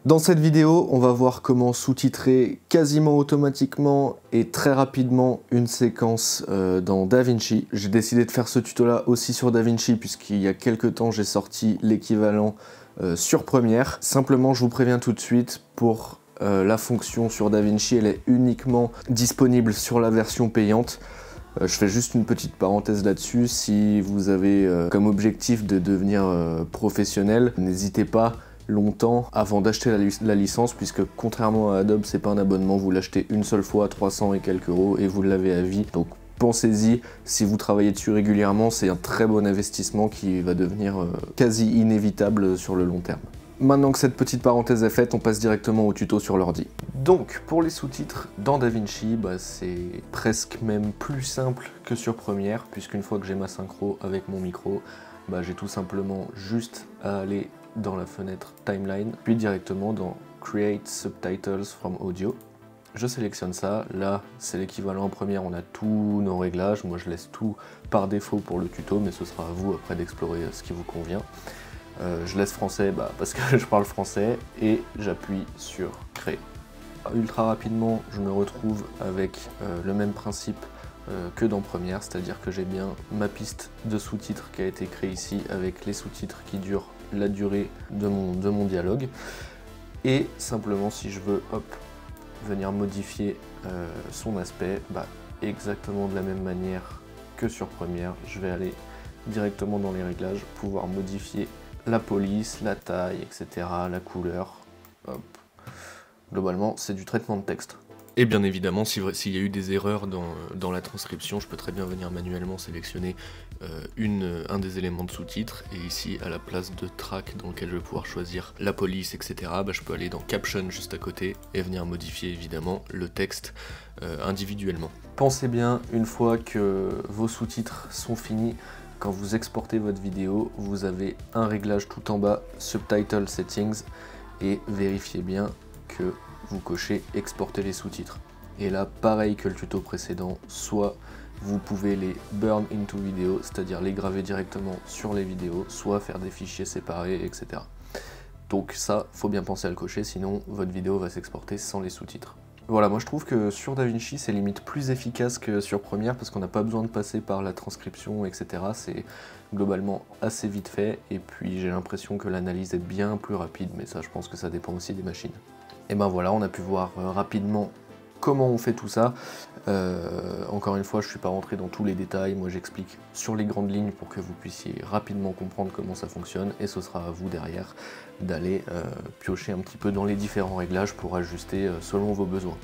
Dans cette vidéo, on va voir comment sous-titrer quasiment automatiquement et très rapidement une séquence dans DaVinci. J'ai décidé de faire ce tuto-là aussi sur DaVinci puisqu'il y a quelques temps j'ai sorti l'équivalent sur Premiere. Simplement, je vous préviens tout de suite, pour la fonction sur DaVinci, elle est uniquement disponible sur la version payante. Je fais juste une petite parenthèse là-dessus. Si vous avez comme objectif de devenir professionnel, n'hésitez pas longtemps avant d'acheter la licence, puisque contrairement à Adobe, c'est pas un abonnement, vous l'achetez une seule fois, 300 et quelques euros, et vous l'avez à vie. Donc pensez-y, si vous travaillez dessus régulièrement, c'est un très bon investissement qui va devenir quasi inévitable sur le long terme. Maintenant que cette petite parenthèse est faite, on passe directement au tuto sur l'ordi. Donc pour les sous-titres dans DaVinci, c'est presque même plus simple que sur Premiere, puisqu'une fois que j'ai ma synchro avec mon micro, j'ai tout simplement juste à aller dans la fenêtre Timeline, puis directement dans Create Subtitles from Audio. Je sélectionne ça, là c'est l'équivalent en Premiere, on a tous nos réglages, moi je laisse tout par défaut pour le tuto, mais ce sera à vous après d'explorer ce qui vous convient. Je laisse français parce que je parle français, et j'appuie sur Créer. Ultra rapidement, je me retrouve avec le même principe que dans Premiere, c'est-à-dire que j'ai bien ma piste de sous-titres qui a été créée ici, avec les sous-titres qui durent la durée de mon dialogue. Et simplement, si je veux venir modifier son aspect, exactement de la même manière que sur Premiere, je vais aller directement dans les réglages, pouvoir modifier la police, la taille, etc., la couleur. Hop. Globalement, c'est du traitement de texte. Et bien évidemment, s'il y a eu des erreurs dans la transcription, je peux très bien venir manuellement sélectionner un des éléments de sous-titres, et ici, à la place de track dans lequel je vais pouvoir choisir la police, etc., je peux aller dans Caption juste à côté et venir modifier évidemment le texte individuellement. Pensez bien, une fois que vos sous-titres sont finis, quand vous exportez votre vidéo, vous avez un réglage tout en bas, Subtitle Settings, et vérifiez bien que vous cochez exporter les sous-titres. Et là, pareil que le tuto précédent, soit vous pouvez les burn into video, c'est-à-dire les graver directement sur les vidéos, soit faire des fichiers séparés, etc. Donc ça, faut bien penser à le cocher, sinon votre vidéo va s'exporter sans les sous-titres. Voilà, moi je trouve que sur DaVinci, c'est limite plus efficace que sur Premiere, parce qu'on n'a pas besoin de passer par la transcription, etc. C'est globalement assez vite fait, et puis j'ai l'impression que l'analyse est bien plus rapide, mais ça, je pense que ça dépend aussi des machines. Et ben voilà, on a pu voir rapidement comment on fait tout ça. Encore une fois, je ne suis pas rentré dans tous les détails, moi j'explique sur les grandes lignes pour que vous puissiez rapidement comprendre comment ça fonctionne, et ce sera à vous derrière d'aller piocher un petit peu dans les différents réglages pour ajuster selon vos besoins.